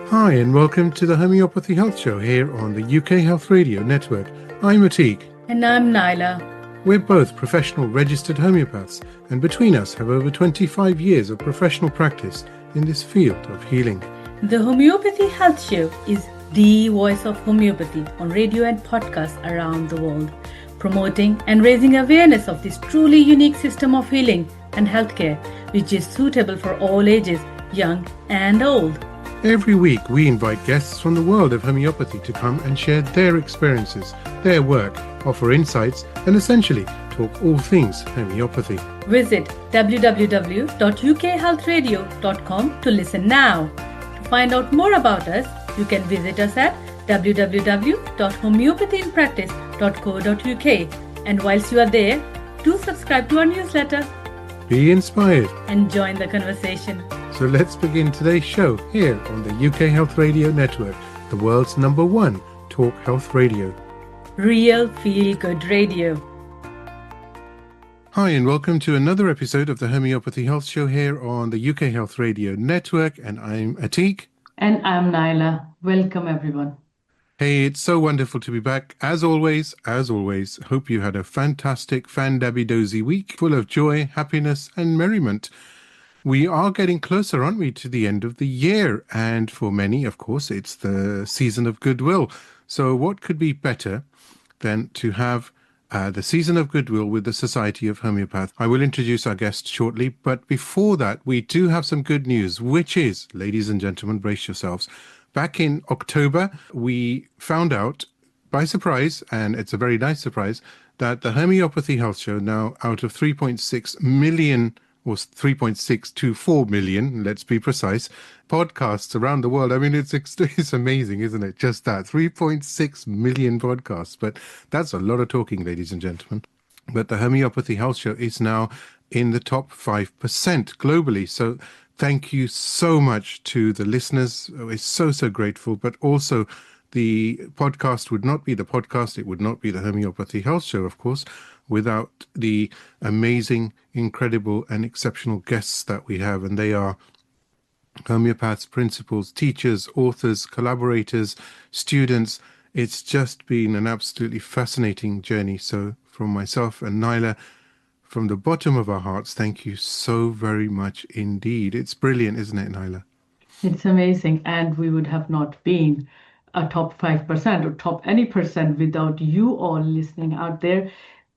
Hi and welcome to the Homeopathy Health Show here on the UK Health Radio Network. I'm Atiq. And I'm Naila. We're both professional registered homeopaths and between us have over 25 years of professional practice in this field of healing. The Homeopathy Health Show is the voice of homeopathy on radio and podcasts around the world, promoting and raising awareness of this truly unique system of healing and healthcare, which is suitable for all ages, young and old. Every week we invite guests from the world of homeopathy to come and share their experiences, their work, offer insights and essentially talk all things homeopathy. Visit www.ukhealthradio.com to listen now. To find out more about us, you can visit us at www.homeopathyinpractice.co.uk, and whilst you are there, do subscribe to our newsletter. Be inspired and join the conversation. So let's begin today's show here on the UK Health Radio Network, the world's #1 talk health radio. Real feel-good radio. Hi and welcome to another episode of the Homeopathy Health Show here on the UK Health Radio Network, and I'm Atiq. And I'm Naila. Welcome everyone. Hey, it's so wonderful to be back. As always, hope you had a fantastic fan-dabby-dozy week full of joy, happiness and merriment. We are getting closer, aren't we, to the end of the year? And for many, of course, it's the season of goodwill. So what could be better than to have the season of goodwill with the Society of Homeopaths? I will introduce our guest shortly, but before that, we do have some good news, which is, ladies and gentlemen, brace yourselves. Back in October, we found out by surprise, and it's a very nice surprise, that the Homeopathy Health Show, now out of 3.6 million or 3.624 million, let's be precise, podcasts around the world. I mean, it's amazing, isn't it? Just that, 3.6 million podcasts. But that's a lot of talking, ladies and gentlemen. But the Homeopathy Health Show is now in the top 5% globally. So thank you so much to the listeners. We're so grateful. But also, the podcast would not be the podcast. It would not be the Homeopathy Health Show, of course, without the amazing, incredible and exceptional guests that we have. And they are homeopaths, principals, teachers, authors, collaborators, students. It's just been an absolutely fascinating journey. So from myself and Naila, from the bottom of our hearts, thank you so very much indeed. It's brilliant, isn't it, Naila? It's amazing. And we would have not been a top 5% or top any percent without you all listening out there.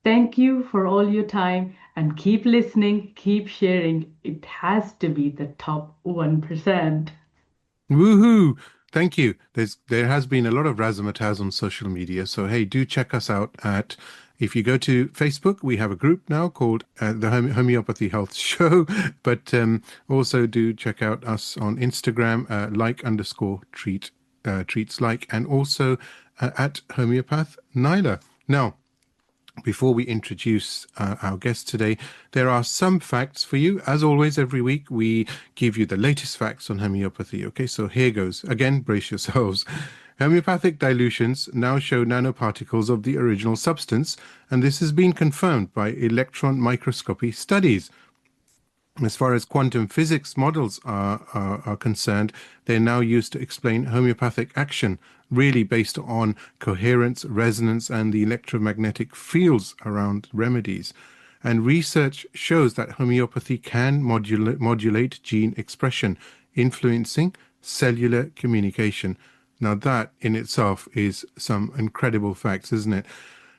Thank you for all your time and keep listening, keep sharing. It has to be the top 1%. Woohoo! Thank you. There has been a lot of razzmatazz on social media. So, hey, do check us out at, if you go to Facebook, we have a group now called the Homeopathy Health Show. But also do check out us on Instagram, _treats like, and also at Homeopath Naila. Now, before we introduce our guest today, there are some facts for you. As always, every week we give you the latest facts on homeopathy. Okay, so here goes. Again, brace yourselves. Homeopathic dilutions now show nanoparticles of the original substance, and this has been confirmed by electron microscopy studies. As far as quantum physics models are concerned, they're now used to explain homeopathic action, really based on coherence, resonance, and the electromagnetic fields around remedies. And research shows that homeopathy can modulate gene expression, influencing cellular communication. Now that in itself is some incredible facts, isn't it?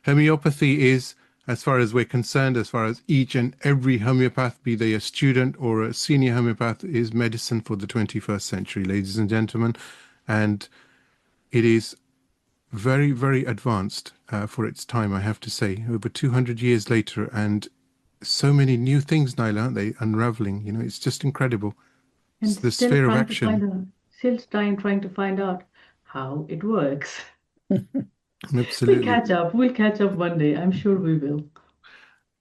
Homeopathy is, as far as we're concerned, as far as each and every homeopath, be they a student or a senior homeopath, is medicine for the 21st century, ladies and gentlemen. And it is very, very advanced for its time, I have to say, over 200 years later. And so many new things, Naila, aren't they, unraveling? You know, it's just incredible. It's the sphere of action. Still trying to find out how it works. Absolutely. We'll catch up one day. I'm sure we will.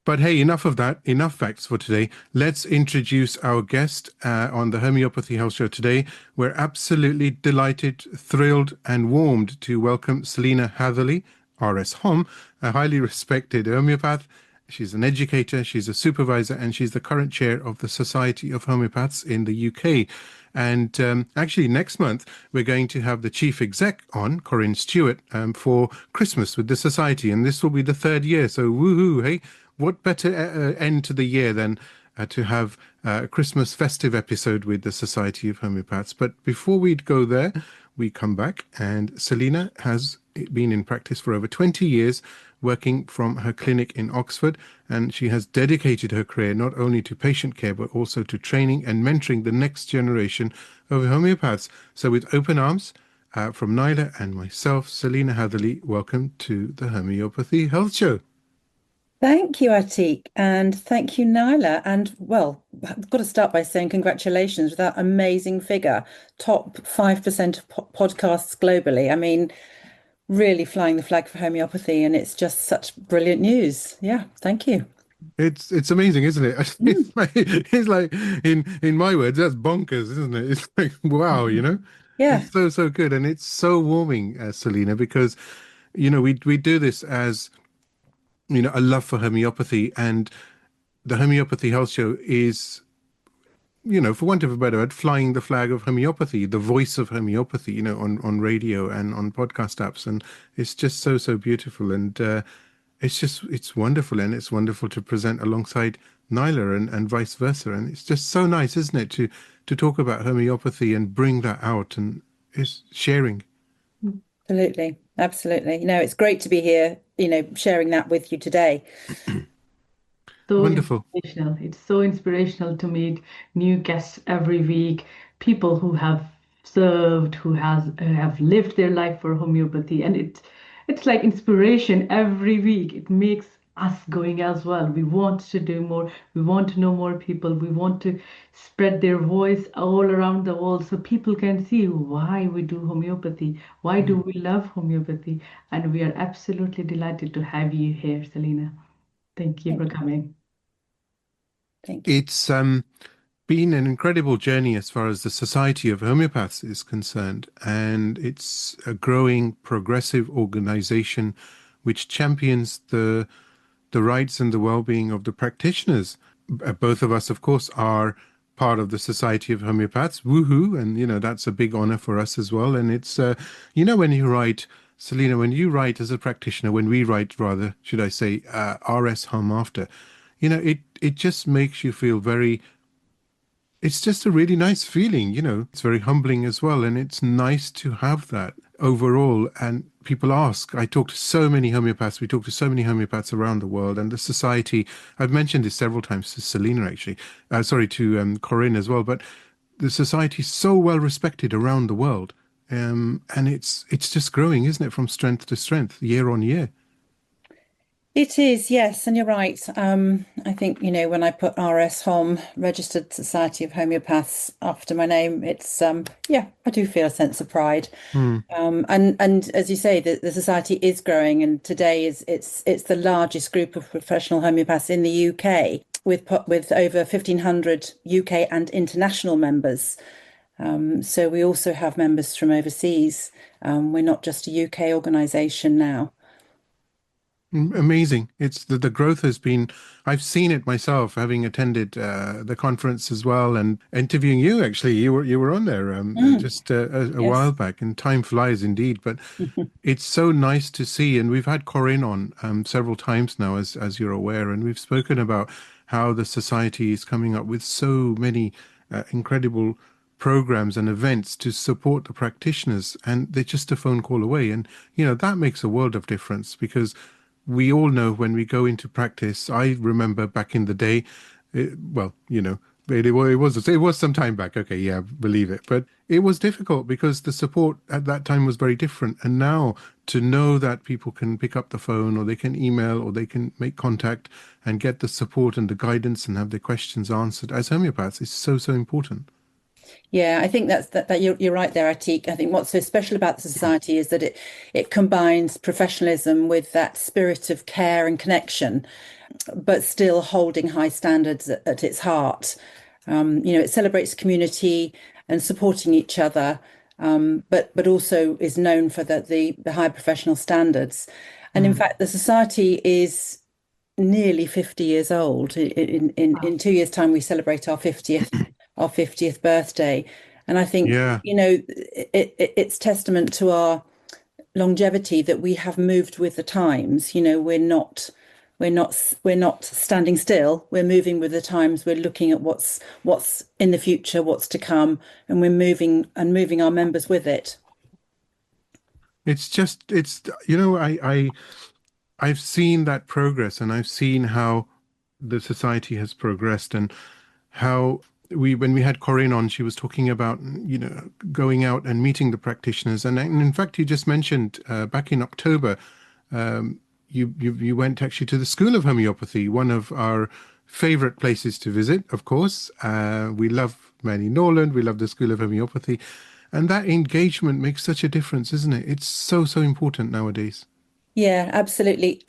But hey, enough of that. Enough facts for today. Let's introduce our guest on the Homeopathy Health Show today. We're absolutely delighted, thrilled, and warmed to welcome Selina Hatherley, RSHom, a highly respected homeopath She's an educator, she's a supervisor, and she's the current chair of the Society of Homeopaths in the UK. And actually, next month, we're going to have the chief exec on, Corinne Stewart, for Christmas with the Society. And this will be the third year. So, woohoo, hey, what better end to the year than to have a Christmas festive episode with the Society of Homeopaths. But before we go there, we come back, and Selina has been in practice for over 20 years, working from her clinic in Oxford, and she has dedicated her career not only to patient care but also to training and mentoring the next generation of homeopaths. So with open arms, from Naila and myself, Selina Hatherley, welcome to the Homeopathy Health Show. Thank you, Atiq, and thank you, Naila. And well, I've got to start by saying congratulations with that amazing figure, top 5% of podcasts globally. I mean, really flying the flag for homeopathy, and it's just such brilliant news. Yeah, thank you. It's amazing, isn't it? It's like in my words, that's bonkers, isn't it? It's like wow, Yeah, it's so good, and it's so warming, Selina, because we do this as a love for homeopathy, and the Homeopathy Health Show is, for want of a better word, flying the flag of homeopathy, the voice of homeopathy, on radio and on podcast apps, and it's just so beautiful, and it's wonderful, and it's wonderful to present alongside Naila and vice versa, and it's just so nice, isn't it, to talk about homeopathy and bring that out, and it's sharing. absolutely. Absolutely. It's great to be here, sharing that with you today. So Wonderful. inspirational. It's so inspirational to meet new guests every week, people who have served, who have lived their life for homeopathy, and it's like inspiration every week. It makes us going as well. We want to do more. We want to know more people. We want to spread their voice all around the world so people can see why we do homeopathy, why do we love homeopathy, and we are absolutely delighted to have you here, Selina. Thank you for coming. Thank you. It's been an incredible journey as far as the Society of Homeopaths is concerned, and it's a growing, progressive organization which champions the rights and the well-being of the practitioners. Both of us, of course, are part of the Society of Homeopaths. Woohoo! And that's a big honor for us as well. And it's when you write, Selina, when you write as a practitioner, when we write, rather, should I say, RSHom after, it just makes you feel it's just a really nice feeling, It's very humbling as well, and it's nice to have that overall. And people ask, I talk to so many homeopaths, we talk to so many homeopaths around the world, and the society, I've mentioned this several times to Selina, actually, to Corinne as well, but the society is so well respected around the world, and it's just growing, isn't it, from strength to strength, year on year. It is, yes, and you're right. I think, when I put RSHom, Registered Society of Homeopaths, after my name, it's I do feel a sense of pride. And as you say, the society is growing, and today it's the largest group of professional homeopaths in the UK, with over 1,500 UK and international members. So we also have members from overseas. We're not just a UK organisation now. Amazing. It's the growth has been, I've seen it myself, having attended the conference as well, and interviewing you. Actually, you were on there just a Yes. while back, and time flies indeed. But it's so nice to see, and we've had Corinne on several times now, as you're aware, and we've spoken about how the society is coming up with so many incredible programs and events to support the practitioners, and they're just a phone call away. And that makes a world of difference, because we all know when we go into practice. I remember back in the day, it was some time back. Okay, yeah, believe it. But it was difficult because the support at that time was very different. And now to know that people can pick up the phone, or they can email, or they can make contact and get the support and the guidance and have their questions answered as homeopaths is so important. Yeah, I think that you're right there, Atiq. I think what's so special about the society is that it combines professionalism with that spirit of care and connection, but still holding high standards at its heart. It celebrates community and supporting each other, but also is known for the high professional standards. And in fact, the society is nearly 50 years old. In 2 years' time, we celebrate our 50th birthday. And I think, Yeah. it's testament to our longevity that we have moved with the times. We're not standing still. We're moving with the times. We're looking at what's in the future, what's to come, and we're moving our members with it. I've seen that progress, and I've seen how the society has progressed, and how when we had Corinne on, she was talking about, going out and meeting the practitioners. And in fact, you just mentioned back in October, you went actually to the School of Homeopathy, one of our favorite places to visit, of course. We love Manny Norland, we love the School of Homeopathy. And that engagement makes such a difference, isn't it? It's so, so important nowadays. Yeah, absolutely.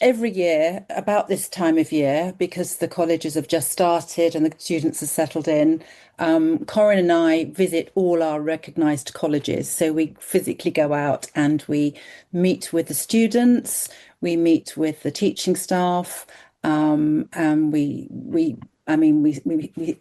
Every year, about this time of year, because the colleges have just started and the students have settled in, Corinne and I visit all our recognised colleges. So we physically go out and we meet with the students, we meet with the teaching staff, and we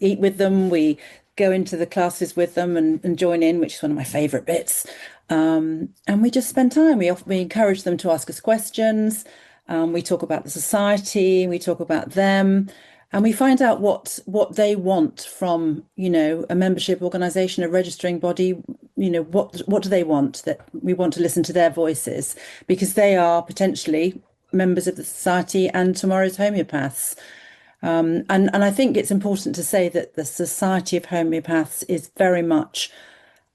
eat with them, we go into the classes with them and join in, which is one of my favourite bits. And we just spend time. We encourage them to ask us questions. We talk about the society, we talk about them, and we find out what they want from, a membership organization, a registering body. What do they want? That we want to listen to their voices, because they are potentially members of the society and tomorrow's homeopaths. And I think it's important to say that the Society of Homeopaths is very much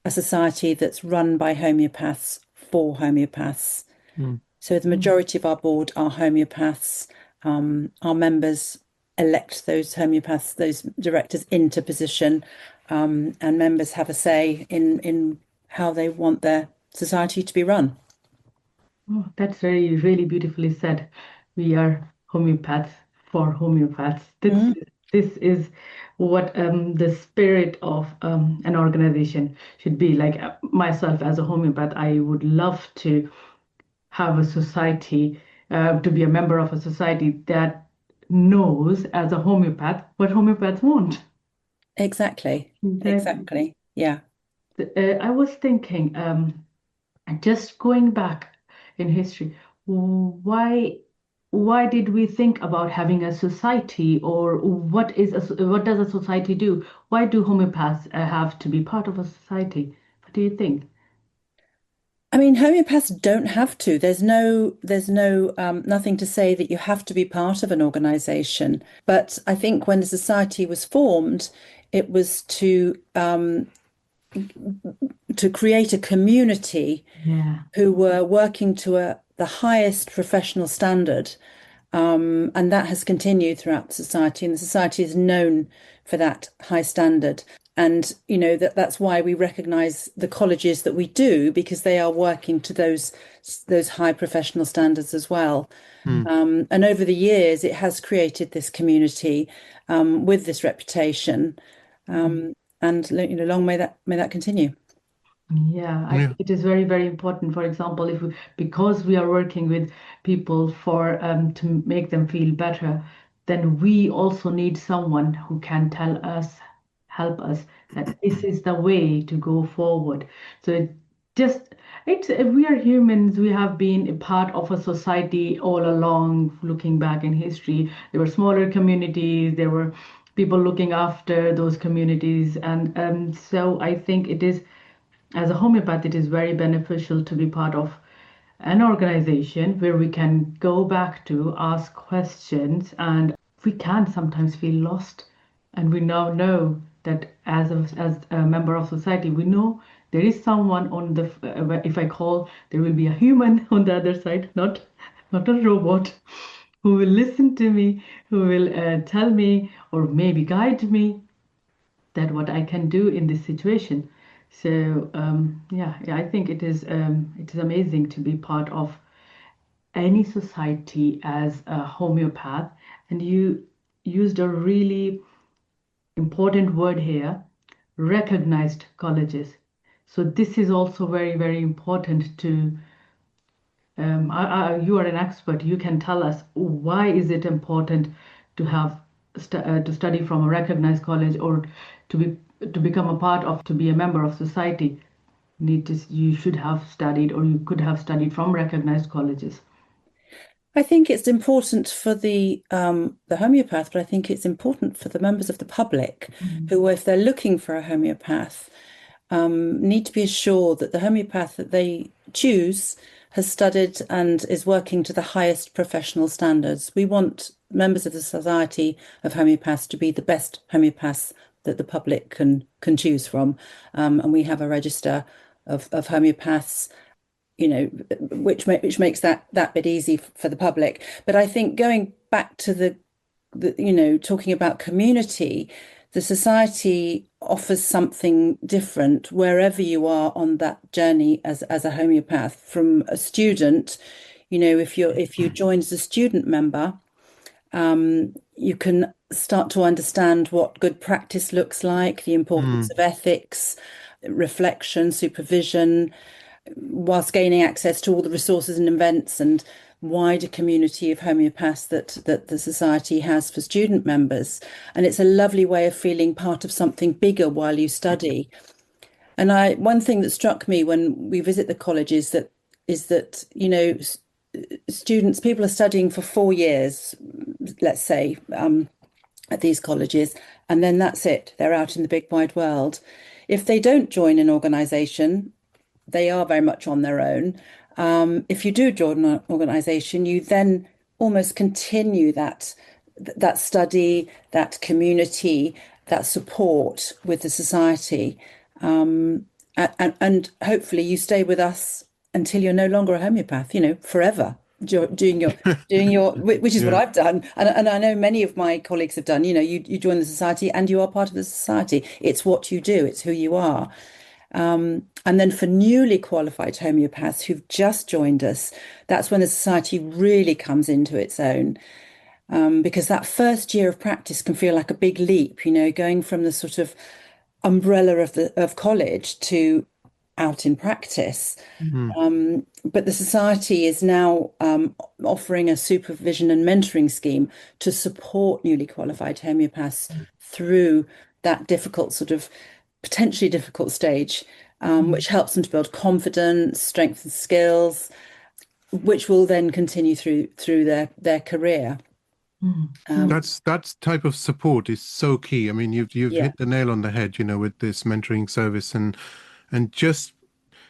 a society that's run by homeopaths for homeopaths. Mm. So the majority of our board are homeopaths. Our members elect those homeopaths, those directors into position, and members have a say in how they want their society to be run. Oh, that's really beautifully said. We are homeopaths for homeopaths. This is what the spirit of an organization should be. Like myself as a homeopath, I would love to have a society, to be a member of a society that knows as a homeopath what homeopaths want. Exactly. Exactly. Yeah. I was thinking, just going back in history, why why did we think about having a society, or what does a society do? Why do homeopaths have to be part of a society? What do you think? I mean, homeopaths don't have to. There's no nothing to say that you have to be part of an organization. But I think when the society was formed, it was to create a community Yeah. who were working to the highest professional standard. And that has continued throughout society, and the society is known for that high standard. And that's why we recognise the colleges that we do, because they are working to those high professional standards as well. Mm. And over the years, it has created this community with this reputation. And long may that continue. Yeah, I Yeah. think it is very important. For example, because we are working with people for to make them feel better, then we also need someone who can help us that this is the way to go forward. So just it's we are humans. We have been a part of a society all along. Looking back in history, there were smaller communities. There were people looking after those communities, and so I think it is as a homeopath, it is very beneficial to be part of an organization where we can go back to ask questions, and we can sometimes feel lost. And we now know that as a member of society, we know there is someone on the if I call, there will be a human on the other side, not a robot, who will listen to me, who will tell me or maybe guide me that what I can do in this situation. So yeah, I think it is amazing to be part of any society as a homeopath. And you used a really important word here, recognized colleges. So this is also very important You are an expert. You can tell us why is it important to have to study from a recognized college or to be to become a part of to be a member of society. You should have studied or you could have studied from recognized colleges. I think it's important for the homeopath, but I think it's important for the members of the public who, if they're looking for a homeopath, need to be assured that the homeopath that they choose has studied and is working to the highest professional standards. We want members of the Society of Homeopaths to be the best homeopaths that the public can choose from. And we have a register of homeopaths, which makes that bit easy for the public. But I think going back to the talking about community, the society offers something different wherever you are on that journey as a homeopath. From a student, if you join as a student member, you can start to understand what good practice looks like, the importance of ethics, reflection, supervision, whilst gaining access to all the resources and events and wider community of homeopaths that the society has for student members. And it's a lovely way of feeling part of something bigger while you study. And one thing that struck me when we visit the colleges is that people are studying for 4 years, let's say, at these colleges, and then that's it. They're out in the big wide world. If they don't join an organisation, they are very much on their own. If you do join an organisation, you then almost continue that study, that community, that support with the society, and hopefully you stay with us until you're no longer a homeopath, forever. Doing your which is what I've done, and I know many of my colleagues have done. You join the society and you are part of the society. It's what you do. It's who you are. And then for newly qualified homeopaths who've just joined us, that's when the society really comes into its own. Because that first year of practice can feel like a big leap, going from the sort of umbrella of college to out in practice. But the society is now offering a supervision and mentoring scheme to support newly qualified homeopaths through that potentially difficult stage, which helps them to build confidence, strengthen skills, which will then continue through their career. That type of support is so key. I mean, you've hit the nail on the head, with this mentoring service and just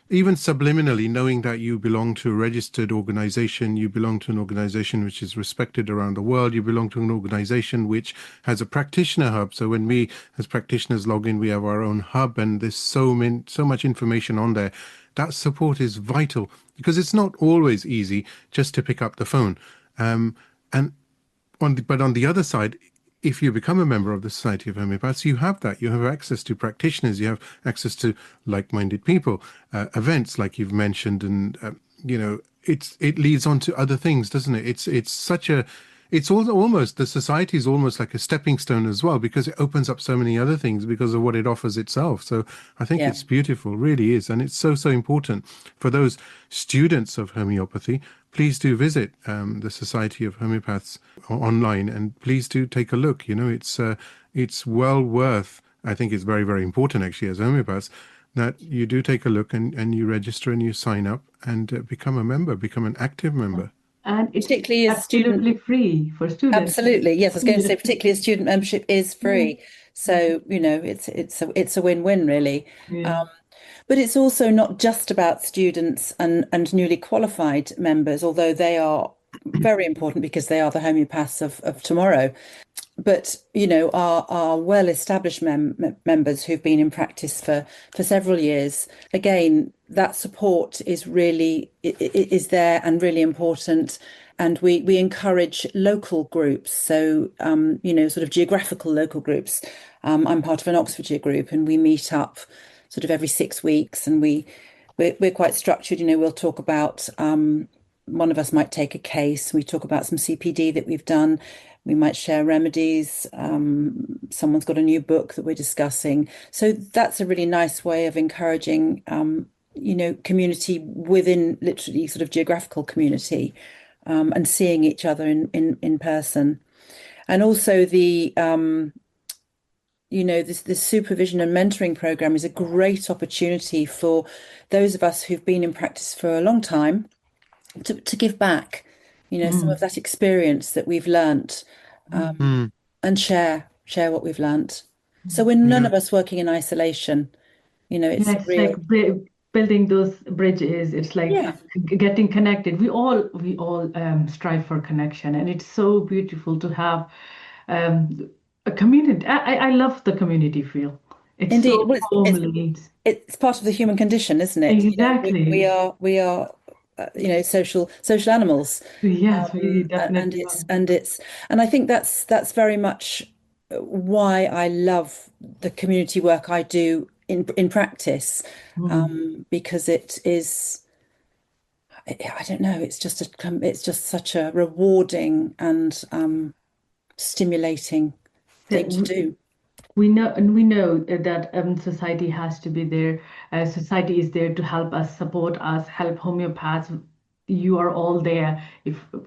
even subliminally knowing that you belong to a registered organization, you belong to an organization which is respected around the world, you belong to an organization which has a practitioner hub. So when we as practitioners log in, we have our own hub, and there's so much information on there. That support is vital because it's not always easy just to pick up the phone. But on the other side, if you become a member of the Society of Homeopaths, you have that. You have access to practitioners. You have access to like-minded people, events like you've mentioned, and it leads on to other things, doesn't it? Almost the society is almost like a stepping stone as well, because it opens up so many other things because of what it offers itself. So I think it's beautiful, really is, and it's so important for those students of homeopathy. Please do visit the Society of Homeopaths online, and please do take a look. It's well worth. I think it's very, very important actually as homeopaths that you do take a look and you register and you sign up and become a member, become an active member. And it's particularly as absolutely free for students. Absolutely, yes. I was going to say, particularly as student membership is free, so it's a win-win really. But it's also not just about students and newly qualified members, although they are very important because they are the homeopaths of tomorrow. But our well-established members who've been in practice for several years, again, that support is there and really important. And we encourage local groups, so sort of geographical local groups. I'm part of an Oxfordshire group, and we meet up sort of every 6 weeks, and we're quite structured. We'll talk about one of us might take a case. We talk about some CPD that we've done. We might share remedies. Someone's got a new book that we're discussing. So that's a really nice way of encouraging community within literally sort of geographical community, and seeing each other in person. And also this supervision and mentoring program is a great opportunity for those of us who've been in practice for a long time to give back, some of that experience that we've learnt, Mm. and share what we've learnt. So we're none Yeah. of us working in isolation. It's Yeah, a it's like real, building those bridges. It's like yeah, getting connected. We all strive for connection, and it's so beautiful to have a community. I love the community feel. It's indeed. so Well, homely. it's part of the human condition, isn't it? We Exactly. are social animals. Yes, we And definitely it's are. and it's and I think that's very much why I love the community work I do in practice, Mm. because it is, I don't know, it's just such a rewarding and stimulating That thing to do. we know that society has to be there. Society is there to help us, support us, help homeopaths. You are all there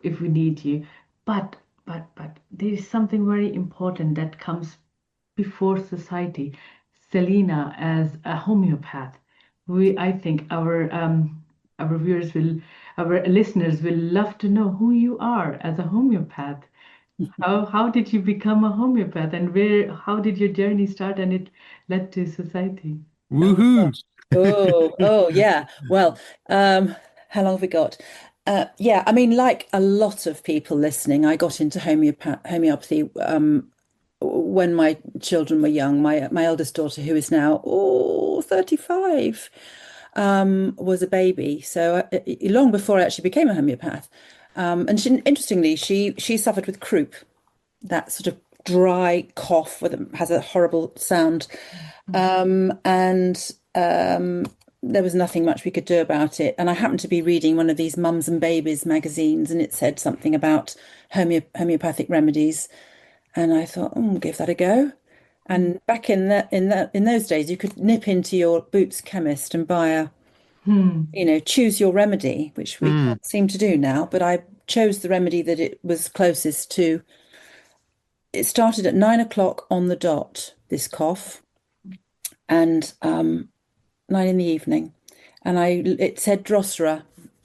if we need you. But but there is something very important that comes before society. Selina, as a homeopath, I think our viewers will, our listeners will love to know who you are as a homeopath. How did you become a homeopath, and how did your journey start and it led to society? Oh Woohoo! gosh. Oh yeah. Well, how long have we got? Yeah, I mean, like a lot of people listening, I got into homeopathy when my children were young. My eldest daughter, who is now 35, was a baby. So long before I actually became a homeopath. And interestingly, she suffered with croup, that sort of dry cough has a horrible sound. And there was nothing much we could do about it. And I happened to be reading one of these mums and babies magazines, and it said something about homeopathic remedies. And I thought, I'll give that a go. And back in those days, you could nip into your Boots chemist and buy Hmm. choose your remedy, which we Mm. can't seem to do now. But I chose the remedy that it was closest to. It started at 9 o'clock on the dot, this cough, and 9 in the evening. And it said Drosera.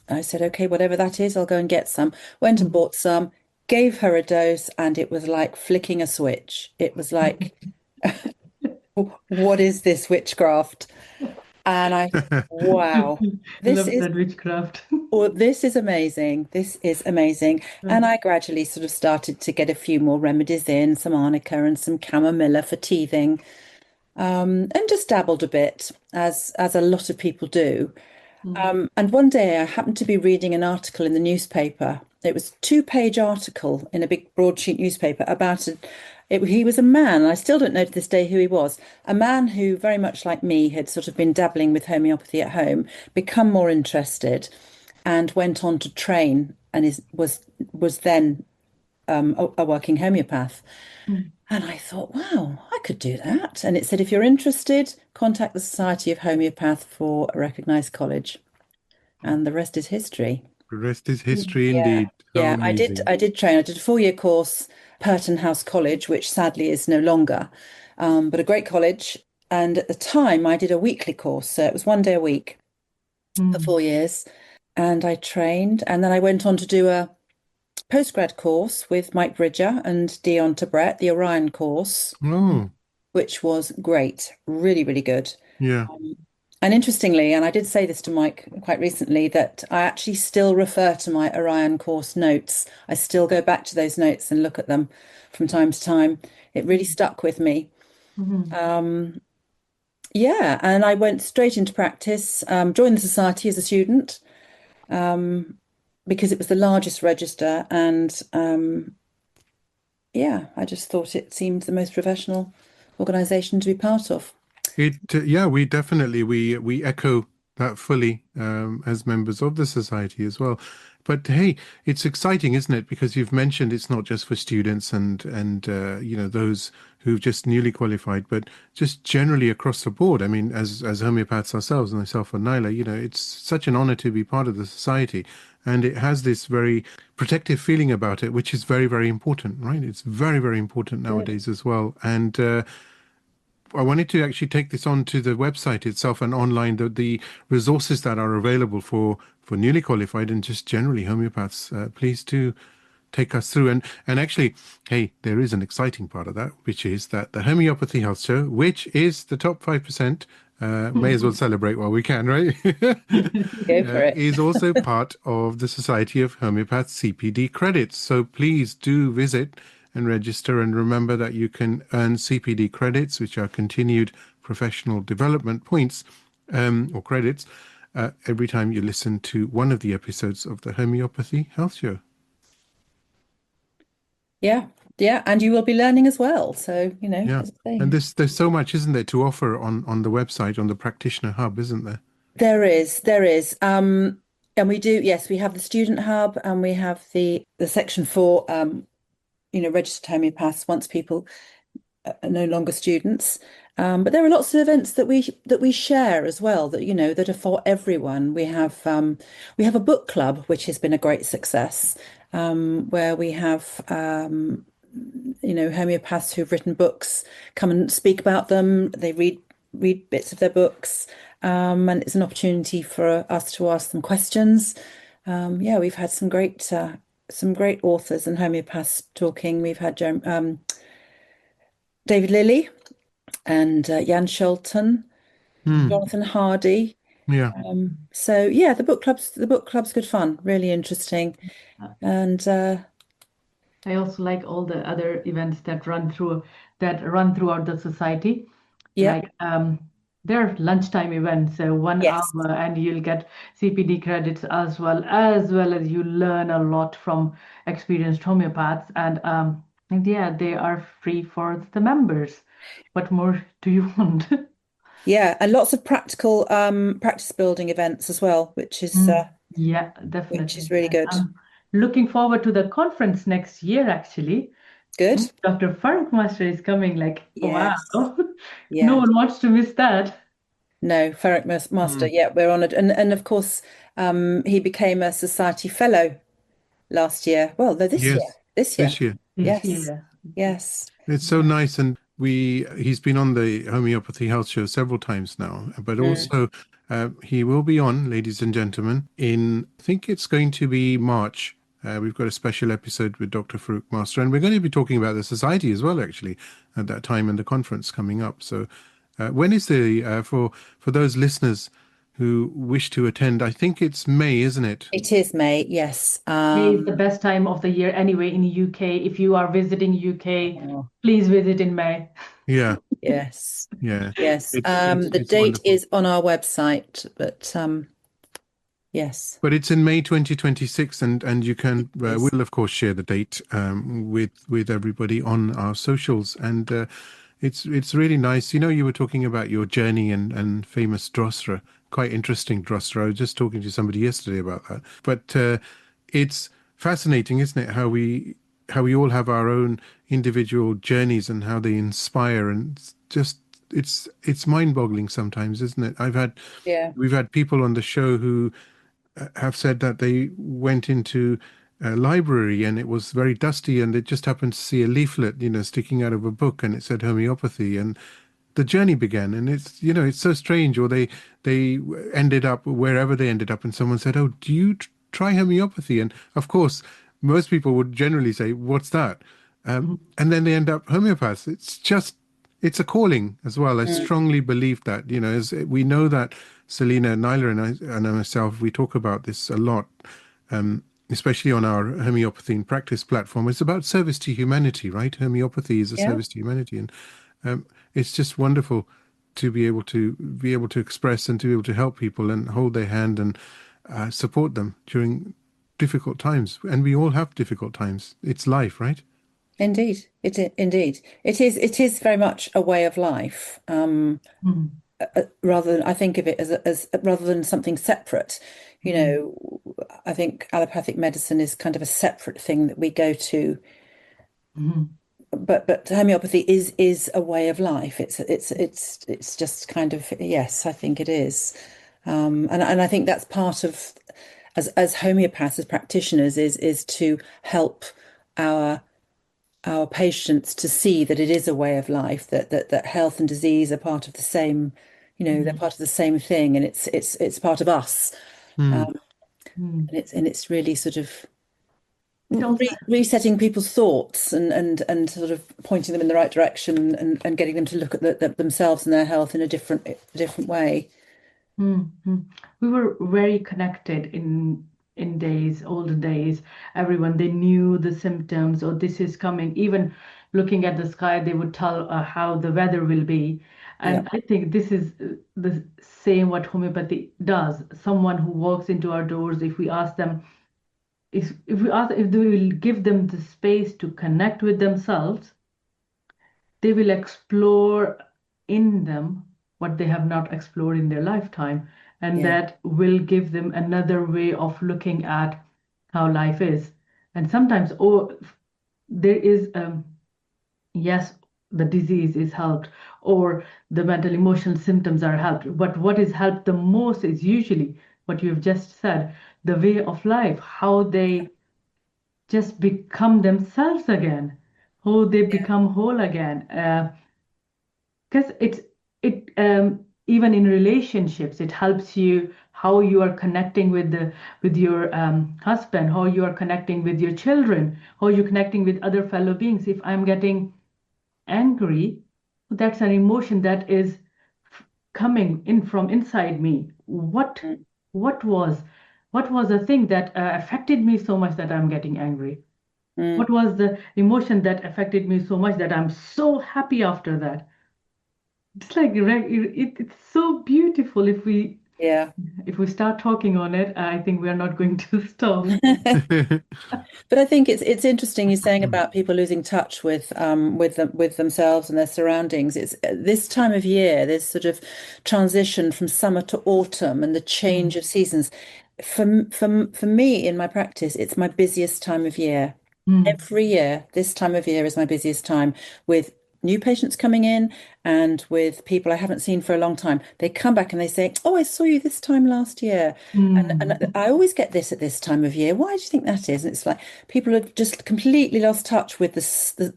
I said, okay, whatever that is, I'll go and get some. Went and bought some, gave her a dose, and it was like flicking a switch. It was like, what is this witchcraft? And I thought, wow, this Love is that witchcraft. this is amazing. This is amazing. And I gradually sort of started to get a few more remedies in, some arnica and some chamomilla for teething, and just dabbled a bit, as a lot of people do. And one day I happened to be reading an article in the newspaper. It was a two-page article in a big broadsheet newspaper about he was a man, and I still don't know to this day who he was, a man who, very much like me, had sort of been dabbling with homeopathy at home, become more interested, and went on to train, and was then a working homeopath. Mm. And I thought, wow, I could do that. And it said, if you're interested, contact the Society of Homeopaths for a recognised college. And the rest is history. The rest is history Yeah. indeed. How Yeah, amazing. I did train. I did a 4-year course, Purton House College, which sadly is no longer, but a great college. And at the time, I did a weekly course. So it was one day a week for Mm. 4 years. And I trained. And then I went on to do a postgrad course with Mike Bridger and Dion Tabret, the Orion course, Oh, which was great, really, really good. yeah. And interestingly, and I did say this to Mike quite recently, that I actually still refer to my Orion course notes. I still go back to those notes and look at them from time to time. It really stuck with me. Mhm. Yeah, and I went straight into practice, joined the society as a student, because it was the largest register, and yeah, I just thought it seemed the most professional organisation to be part of. Yeah, we echo that fully, as members of the society as well. But hey, it's exciting, isn't it? Because you've mentioned it's not just for students and those who've just newly qualified, but just generally across the board. I mean, as homeopaths ourselves, and myself and Naila, it's such an honor to be part of the society, and it has this very protective feeling about it, which is very, very important, right? It's very, very important nowadays as well. And I wanted to actually take this on to the website itself and online, the resources that are available for newly qualified and just generally homeopaths. Please do take us through. And actually, hey, there is an exciting part of that, which is that the Homeopathy Health Show, which is the top 5%, may as well celebrate while we can, right? Go for it. Is also part of the Society of Homeopaths CPD credits. So please do visit and register, and remember that you can earn CPD credits, which are continued professional development points or credits, every time you listen to one of the episodes of the Homeopathy Health Show. Yeah, and you will be learning as well. So, Yeah, as I say. and there's so much, isn't there, to offer on the website, on the practitioner hub, isn't there? There is. And we do, yes, we have the student hub, and we have the section for registered homeopaths once people are no longer students. But there are lots of events that we share as well, that that are for everyone. We have a book club, which has been a great success, where we have homeopaths who've written books come and speak about them. They read bits of their books, and it's an opportunity for us to ask them questions. We've had some great authors and homeopaths talking. We've had David Lilly and Jan Scholten, Jonathan Hardy. Yeah. The book club's good fun, really interesting. And I also like all the other events that run throughout the society. Yeah. Like they're lunchtime events, so 1 Yes. hour, and you'll get CPD credits as well as you learn a lot from experienced homeopaths. And yeah, they are free for the members. What more do you want? Yeah, and lots of practical practice building events as well, which is Yeah, definitely. which is really good. I'm looking forward to the conference next year, actually. Good. Dr. Farooq Master is coming, like, Yes. wow. Yeah. No one wants to miss that. No, Farooq Master. Yeah, we're honoured, and of course, he became a society fellow last year. Well, no, this Yes, year. This year. this year. Yes. Yeah. Yes. It's so nice, and he's been on the Homeopathy Health Show several times now, but also he will be on, ladies and gentlemen, I think it's going to be March. We've got a special episode with Dr. Farooq Master, and we're going to be talking about the society as well, actually, at that time, and the conference coming up. So when is for those listeners who wish to attend? I think it's May, isn't it? It is May, yes. May is the best time of the year anyway in the UK. If you are visiting UK, please visit in May. Yeah. Yes. Yeah. Yes. It's the date wonderful. is on our website, but yes. But it's in May 2026, and you can we'll of course share the date with everybody on our socials, and it's really nice. You were talking about your journey and famous Drosra, quite interesting Drosra. I was just talking to somebody yesterday about that. But it's fascinating, isn't it? How we all have our own individual journeys and how they inspire, and it's mind-boggling sometimes, isn't it? We've had people on the show who have said that they went into a library and it was very dusty, and they just happened to see a leaflet, sticking out of a book, and it said homeopathy, and the journey began. And it's so strange. Or they ended up wherever they ended up, and someone said, "Oh, do you try homeopathy?" And of course, most people would generally say, "What's that?" And then they end up homeopaths. It's a calling as well. I strongly believe that, as we know that Selina, Naila, and myself, we talk about this a lot, especially on our Homeopathy in Practice platform. It's about service to humanity, right? Homeopathy is a service to humanity, and it's just wonderful to be able to express and to be able to help people and hold their hand and support them during difficult times. And we all have difficult times. It's life, right? Indeed, indeed. It is very much a way of life. Rather than, I think of it as rather than something separate. I think allopathic medicine is kind of a separate thing that we go to but homeopathy is a way of life. It's just kind of, yes, I think it is. And I think that's part of, as homeopaths, as practitioners, is to help our our patients to see that it is a way of life, that health and disease are part of the same, they're part of the same thing, and it's part of us. Mm. Um, Mm. and it's really sort of It also, resetting people's thoughts and sort of pointing them in the right direction and getting them to look at themselves and their health in a different way. We were very connected in older days. Everyone, they knew the symptoms, or this is coming. Even looking at the sky, they would tell how the weather will be. Yeah, And I think this is the same what homeopathy does. Someone who walks into our doors, if we ask them, if we will give them the space to connect with themselves, they will explore in them what they have not explored in their lifetime. And yeah, that will give them another way of looking at how life is. And sometimes, oh, there is, yes, the disease is helped, or the mental emotional symptoms are helped. But what is helped the most is usually what you've just said, the way of life, how they just become themselves again, how they become whole again. Because even in relationships, it helps you how you are connecting with your husband, how you are connecting with your children, how you're connecting with other fellow beings. If I'm getting angry, that's an emotion that is coming in from inside me. mm, What was what was the thing that affected me so much that I'm getting angry? mm, What was the emotion that affected me so much that I'm so happy after that? It's like it's so beautiful. yeah. If we start talking on it, I think we are not going to stop. But I think it's interesting you're saying about people losing touch with themselves and their surroundings. It's this time of year, this sort of transition from summer to autumn and the change Mm, of seasons. For me in my practice, it's my busiest time of year. mm, Every year, this time of year is my busiest time with new patients coming in and with people I haven't seen for a long time. They come back and they say, "Oh, I saw you this time last year." And mm, I always get this at this time of year. Why do you think that is? And it's like people have just completely lost touch with the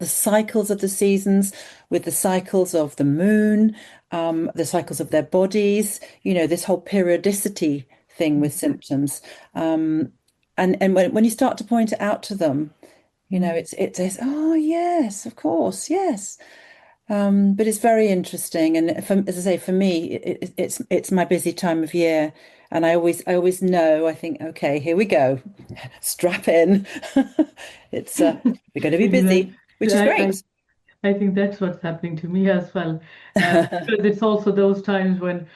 cycles of the seasons, with the cycles of the moon, the cycles of their bodies, this whole periodicity thing with symptoms. And when you start to point it out to them, mm. it says, oh yes, of course, yes. But it's very interesting, and as I say, for me, it's my busy time of year, and I always know. I think, okay, here we go, strap in. It's we're going to be Exactly. busy, which is I, great. I I think that's what's happening to me as well. Because it's also those times when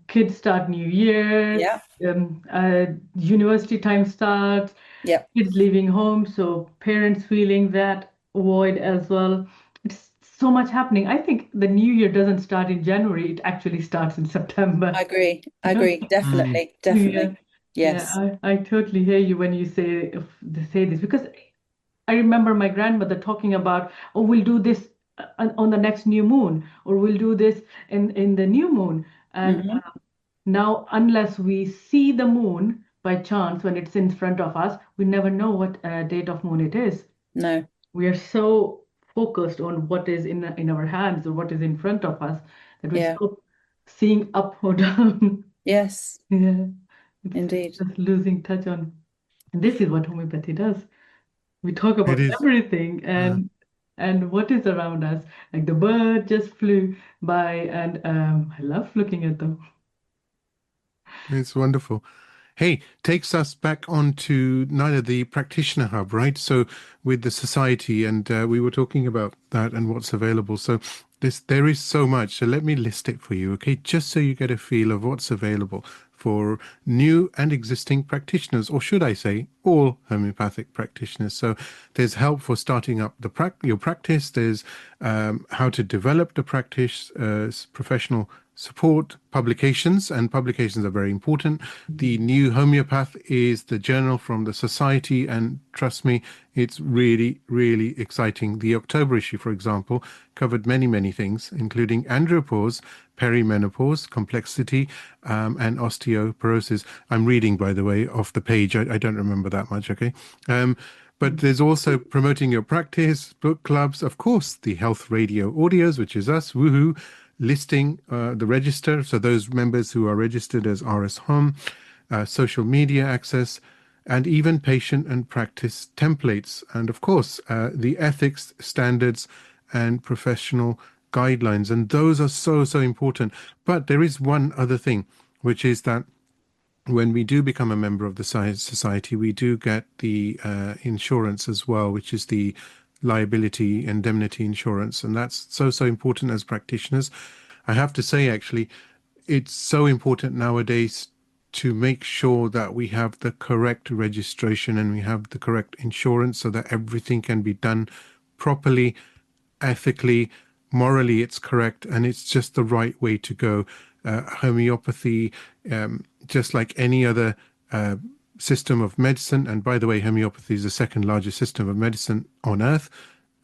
kids start new year, Yeah, university time starts, yeah, kids leaving home, so parents feeling that void as well. It's so much happening. I think the new year doesn't start in January, it actually starts in I September. agree. I You know? agree. Mm. Definitely, Yeah, definitely. yeah, Yes. I totally hear you when you say if they say this because I remember my grandmother talking about, oh, we'll do this on the next new moon, or we'll do this in the new moon. And Hmm. now, unless we see the moon by chance when it's in front of us, we never know what date of moon it is. No. We are so focused on what is in our hands or what is in front of us that we Yeah. stop seeing up or down. Yes. Yeah, it's Indeed. just losing touch on. And this is what homeopathy does. We talk It about is. everything Uh, and what is around us. Like the bird just flew by, and I love looking at them. it's wonderful. Hey, takes us back on to Naila, the practitioner hub, right? So with the society, and we were talking about that and what's available. So there is so much. So let me list it for you, okay? Just so you get a feel of what's available for new and existing practitioners, or should I say, all homeopathic practitioners. So there's help for starting up your practice. There's how to develop the practice, professional support publications, and publications are very important. The new Homeopath is the journal from the Society, and trust me, it's really, really exciting. The October issue, for example, covered many, many things, including andropause, perimenopause, complexity, and osteoporosis. I'm reading, by the way, off the page. I don't remember that much, okay? But there's also promoting your practice, book clubs, of course, the health radio audios, which is us, woohoo, listing the register, so those members who are registered as RSHom, social media access, and even patient and practice templates. And of course, the ethics, standards, and professional guidelines. And those are so, so important. But there is one other thing, which is that when we do become a member of the society, we do get the insurance as well, which is the liability indemnity insurance. And that's so, so important as practitioners. I have to say, actually, it's so important nowadays to make sure that we have the correct registration and we have the correct insurance so that everything can be done properly, ethically, morally it's correct, and it's just the right way to go. Homeopathy, just like any other system of medicine, and by the way, homeopathy is the second largest system of medicine on earth,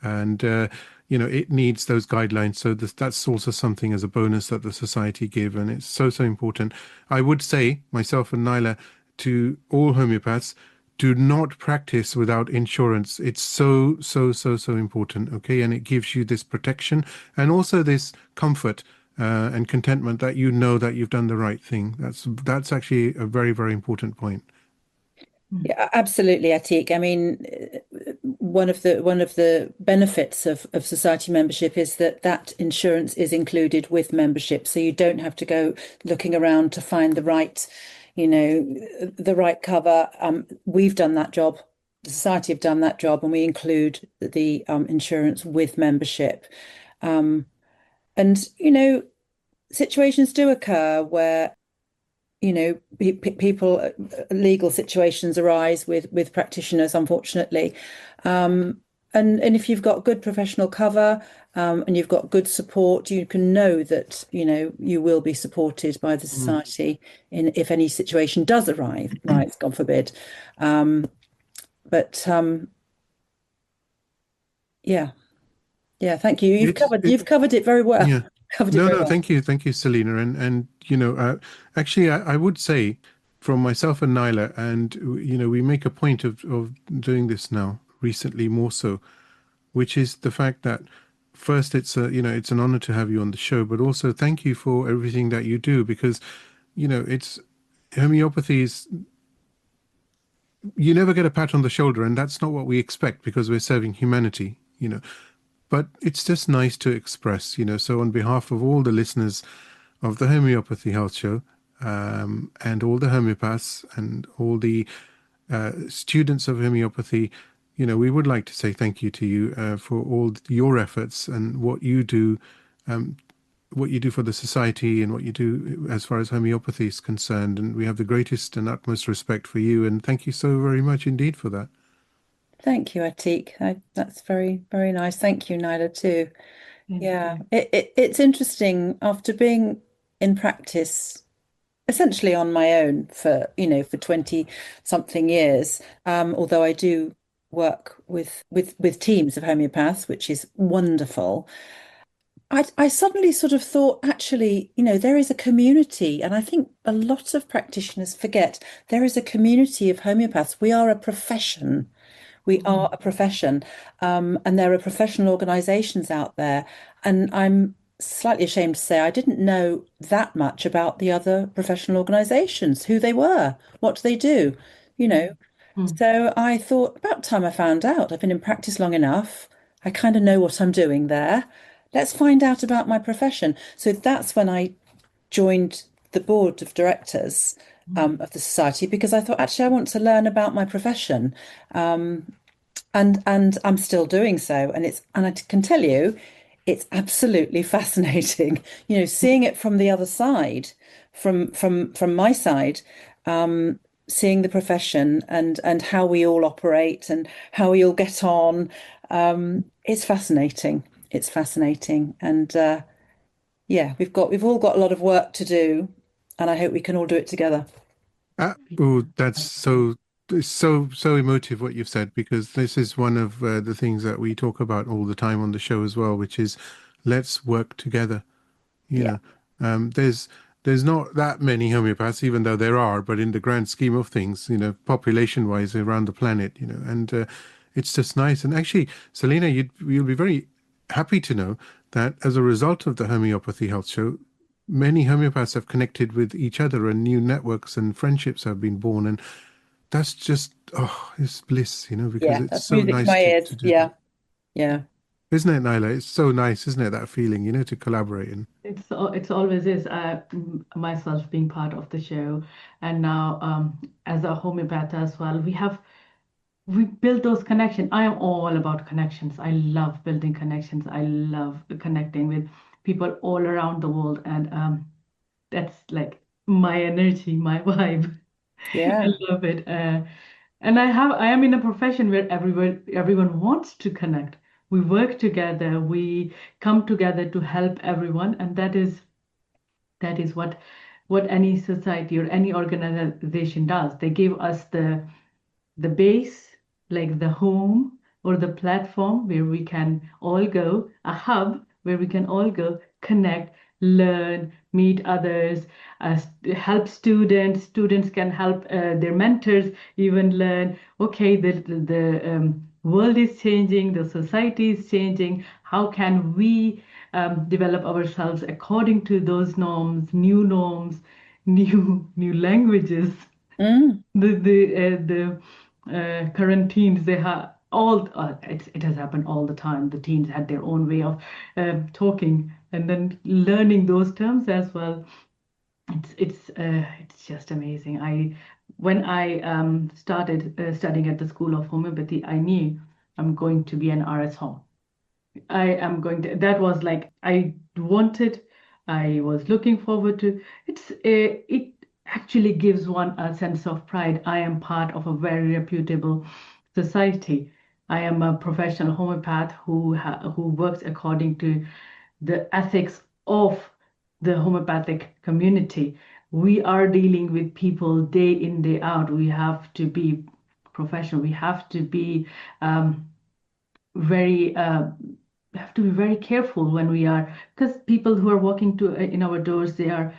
and it needs those guidelines. So that's also something as a bonus that the society give, and it's so, so important. I would say, myself and Naila, to all homeopaths, do not practice without insurance. It's so, so, so, so important, okay? And it gives you this protection and also this comfort and contentment that you know that you've done the right thing. That's actually a very, very important point. Yeah, absolutely, Atiq. I mean, one of the benefits of society membership is that insurance is included with membership, so you don't have to go looking around to find the right cover. We've done that job. The society have done that job, and we include the insurance with membership. And situations do occur where people, legal situations arise with practitioners, unfortunately. And if you've got good professional cover and you've got good support, you can know that you will be supported by the society if any situation does arise, God forbid. Yeah, thank you. You've covered it very well. Yeah. Covered it very well. Thank you, Selina. And actually, I would say, from myself and Naila, and we make a point of doing this now, recently more so, which is the fact that first it's an honor to have you on the show, but also thank you for everything that you do, because it's homeopathy is, you never get a pat on the shoulder, and that's not what we expect because we're serving humanity, but it's just nice to express, so on behalf of all the listeners of the Homeopathy Health Show, and all the homeopaths and all the students of homeopathy, we would like to say thank you to you for all your efforts and what you do for the society and what you do as far as homeopathy is concerned. And we have the greatest and utmost respect for you. And thank you so very much indeed for that. Thank you, Atiq. That's very, very nice. Thank you, Naila, too. Yeah, it's interesting after being in practice essentially on my own for 20 something years, although I do work with teams of homeopaths, which is wonderful. I suddenly sort of thought, actually, there is a community, and I think a lot of practitioners forget there is a community of homeopaths. We are a profession. We are a profession, and there are professional organisations out there. And I'm slightly ashamed to say I didn't know that much about the other professional organisations, who they were, what they do, So I thought, about time I found out. I've been in practice long enough. I kind of know what I'm doing there. Let's find out about my profession. So that's when I joined the board of directors of the society, because I thought, actually, I want to learn about my profession. And I'm still doing so. And I can tell you, it's absolutely fascinating, seeing it from the other side, from my side, seeing the profession and how we all operate and how we all get on. It's fascinating. It's fascinating. And yeah, we've all got a lot of work to do, and I hope we can all do it together. Oh, that's so emotive what you've said, because this is one of the things that we talk about all the time on the show as well, which is let's work together. You Yeah. know, there's not that many homeopaths, even though there are, but in the grand scheme of things, population-wise around the planet, and it's just nice. And actually, Selina, you'll be very happy to know that as a result of the Homeopathy Health Show, many homeopaths have connected with each other, and new networks and friendships have been born. And that's just, oh, it's bliss, because Yeah, it's that's so music to nice my to ears. do that. Yeah, yeah. Isn't it, Nyla? It's so nice, isn't it, that feeling, to collaborate and It's always is myself being part of the show, and now as a homeopath as well, we build those connections. I am all about connections. I love building connections. I love connecting with people all around the world, and that's like my energy, my vibe. I Yeah. love it. And I am in a profession where everyone wants to connect. We work together, we come together to help everyone, and that is what any society or any organization does. They give us the base, like the home or the platform where we can all go, a hub where we can all go, connect, learn, meet others, help students. Students can help their mentors even learn. Okay, the world is changing, the society is changing. How can we develop ourselves according to those norms, new languages? Mm. The current teens, they have all it has happened all the time. The teens had their own way of talking and then learning those terms as well. It's just amazing. When I started studying at the School of Homeopathy, I knew I'm going to be an RSHom. I am going to, that was like I wanted, I was looking forward to. It actually gives one a sense of pride. I am part of a very reputable society. I am a professional homeopath who works according to the ethics of the homeopathic community. We are dealing with people day in, day out. We have to be professional. We have to be very we have to be very careful when we are, because people who are walking to in our doors, they're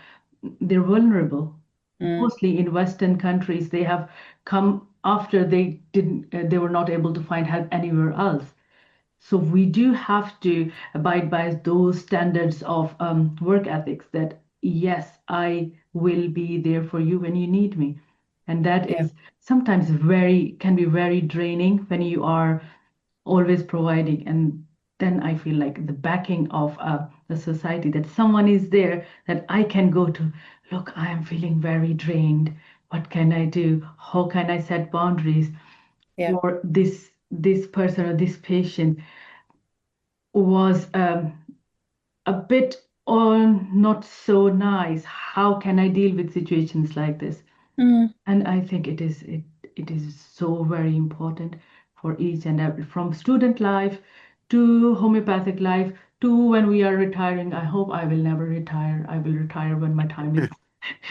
vulnerable. Mm. Mostly in Western countries, they have come after they were not able to find help anywhere else. So we do have to abide by those standards of work ethics, that yes, I will be there for you when you need me. And that Yeah. is sometimes can be very draining when you are always providing. And then I feel like the backing of the society, that someone is there that I can go to. Look, I am feeling very drained. What can I do? How can I set boundaries Yeah. for this person or this patient was a bit on not so nice. How can I deal with situations like this? Mm. And I think it is so very important for each and every, from student life to homeopathic life to when we are retiring. I hope I will never retire. I will retire when my time is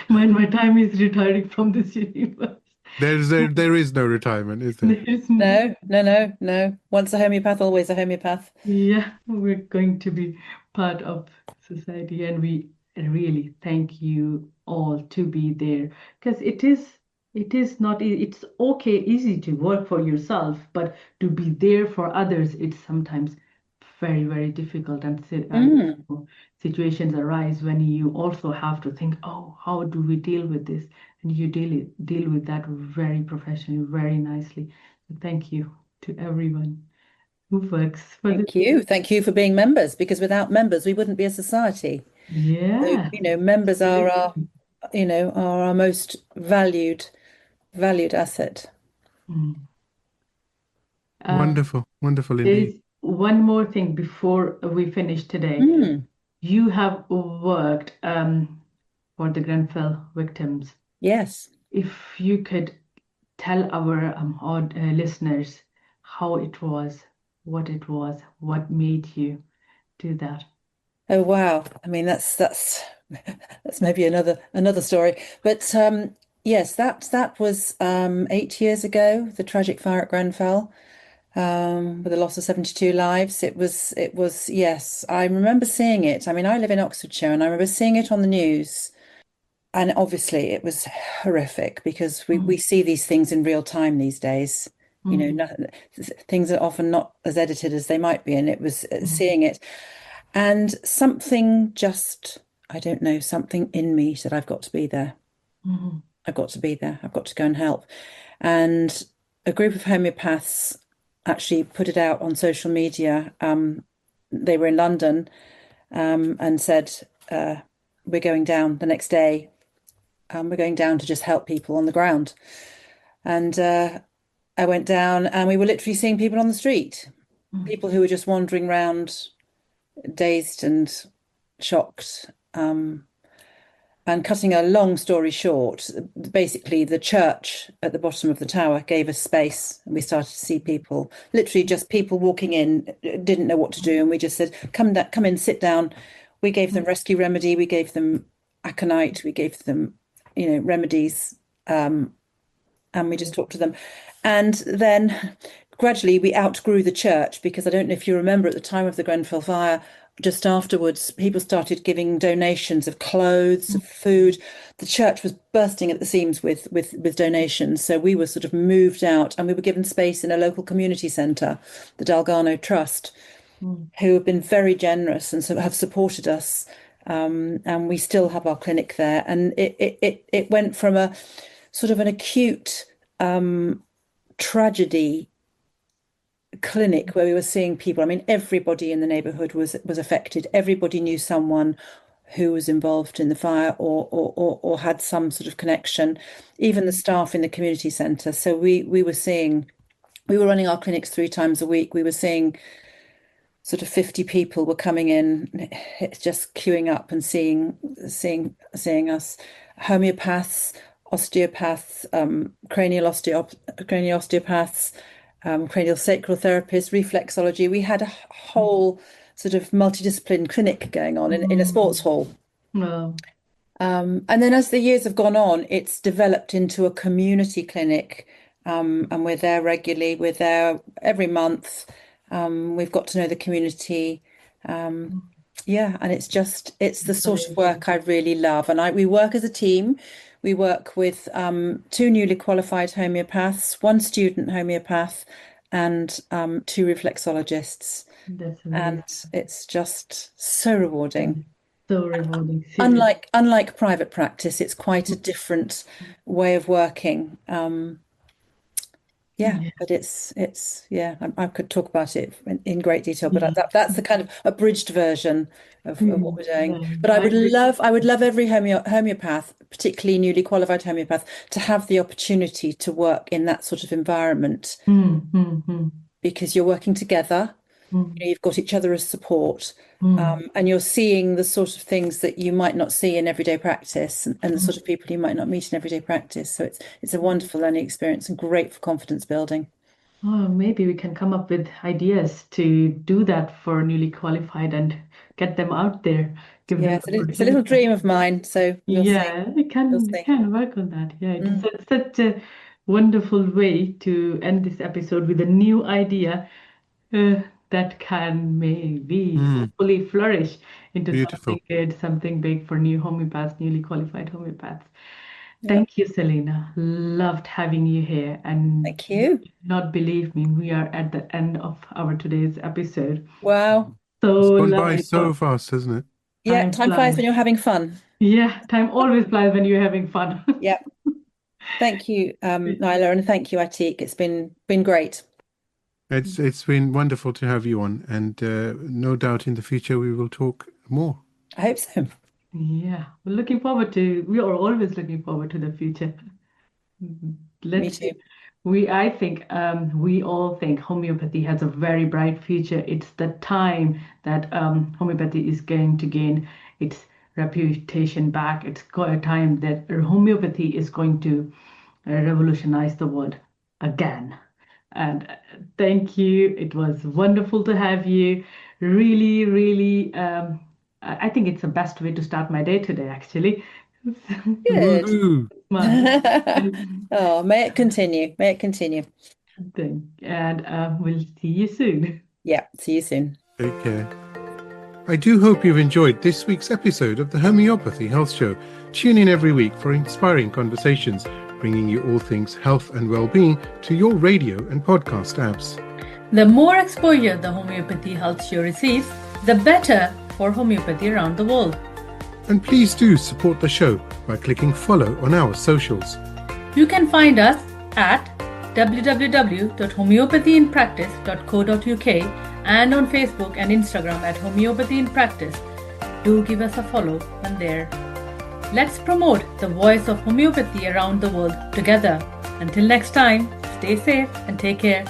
when my time is retiring from this universe. there is no retirement, is there? There's No, no, no, no. Once a homeopath, always a homeopath. Yeah, we're going to be part of society, and we really thank you all to be there, because it is not it's okay, easy to work for yourself, but to be there for others, it's sometimes very, very difficult, and Mm. situations arise when you also have to think, oh, how do we deal with this? And you deal with that very professionally, very nicely. So thank you to everyone who works for this. Thank you. Thank you for being members, because without members, we wouldn't be a society. So, Yeah. members are Absolutely. our most valued asset. Mm. Uh, Wonderful, wonderful there indeed. is one more thing before we finish today. Mm. You have worked for the Grenfell victims. Yes. If you could tell our listeners how it was, what made you do that. Oh wow. I mean that's that's maybe another story. But yes, that was 8 years ago, the tragic fire at Grenfell, with the loss of 72 lives. It was yes, I remember seeing it. I mean, I live in Oxfordshire and I remember seeing it on the news. And obviously it was horrific because we Mm, see these things in real time these days. You know, mm, things are often not as edited as they might be, and it was mm, seeing it. And something just, I don't know, something in me said, I've got to be there. mm, I've got to be there. I've got to go and help. And a group of homeopaths actually put it out on social media. They were in London, and said, we're going down the next day. We're going down to just help people on the ground. And I went down and we were literally seeing people on the street, mm, people who were just wandering around, dazed and shocked. And cutting a long story short, basically the church at the bottom of the tower gave us space and we started to see people, literally just people walking in, didn't know what to do. And we just said, come in, sit down. We gave them rescue remedy, we gave them aconite, we gave them, remedies, and we just talked to them. And then gradually we outgrew the church because I don't know if you remember at the time of the Grenfell fire, just afterwards, people started giving donations of clothes, of food. The church was bursting at the seams with donations. So we were sort of moved out and we were given space in a local community centre, the Dalgarno Trust, mm, who have been very generous and so have supported us. And we still have our clinic there. And it went from a sort of an acute tragedy clinic where we were seeing people. I mean, everybody in the neighborhood was affected. Everybody knew someone who was involved in the fire or had some sort of connection, even the staff in the community centre. So we were running our clinics 3 times a week. We were seeing sort of 50 people were coming in, just queuing up and seeing us. Homeopaths, osteopaths, cranial osteopaths, cranial sacral therapists, reflexology. We had a whole sort of multidiscipline clinic going on in a sports mm. hall. Well, And then as the years have gone on, it's developed into a community clinic. And we're there regularly. We're there every month. We've got to know the community. Yeah, and it's the sort of amazing. work I really love. And we work as a team. We work with 2 newly qualified homeopaths, 1 student homeopath, and 2 reflexologists. That's And amazing. it's just so rewarding. So rewarding, seriously. Unlike private practice, it's quite a different way of working. Yeah, Yeah. but it's yeah, I could talk about it in great detail, but Yeah. that's the kind of abridged version of what we're doing. Yeah. But I agree. I would love every homeopath, particularly newly qualified homeopath, to have the opportunity to work in that sort of environment Mm, mm, mm, because you're working together. mm, You've got each other as support, mm, and you're seeing the sort of things that you might not see in everyday practice, and the mm. sort of people you might not meet in everyday practice. So it's a wonderful learning experience and great for confidence building. Oh, maybe we can come up with ideas to do that for newly qualified and get them out there, give Yeah, them the it's a little opportunity. dream of mine. So we'll see. Yeah, We'll we see. can work on that. Yeah, it's Mm, such a wonderful way to end this episode with a new idea uh, that can maybe Mm, hopefully flourish into something beautiful. good, something big for new homeopaths, newly qualified homeopaths. yeah. Thank you, Selena. Loved having you here. And Thank you you. did not believe me, we are at the end of our today's episode. Wow. It's So gone by lovely. so fast, hasn't it? Yeah, Time time flies flies. when you're having fun. Yeah, time always flies when you're having fun. Yeah. Thank you, Naila, and thank you, Atiq. It's been great. It's been wonderful to have you on, and no doubt in the future we will talk more. I hope so. Yeah, we are always looking forward to the future. Me Let's too. see. I think, we all think homeopathy has a very bright future. It's the time that homeopathy is going to gain its reputation back. It's a time that homeopathy is going to revolutionize the world again. And thank you. It was wonderful to have you. Really, really. I think it's the best way to start my day today, actually. Good. Woohoo. Oh, may it continue. May it continue. And we'll see you soon. Yeah, see you soon. Take care. I do hope you've enjoyed this week's episode of the Homeopathy Health Show. Tune in every week for inspiring conversations, bringing you all things health and well-being to your radio and podcast apps. The more exposure the Homeopathy Health Show receives, the better for homeopathy around the world. And please do support the show by clicking follow on our socials. You can find us at www.homeopathyinpractice.co.uk and on Facebook and Instagram at Homeopathy in Practice. Do give us a follow on there. Let's promote the voice of homeopathy around the world together. Until next time, stay safe and take care.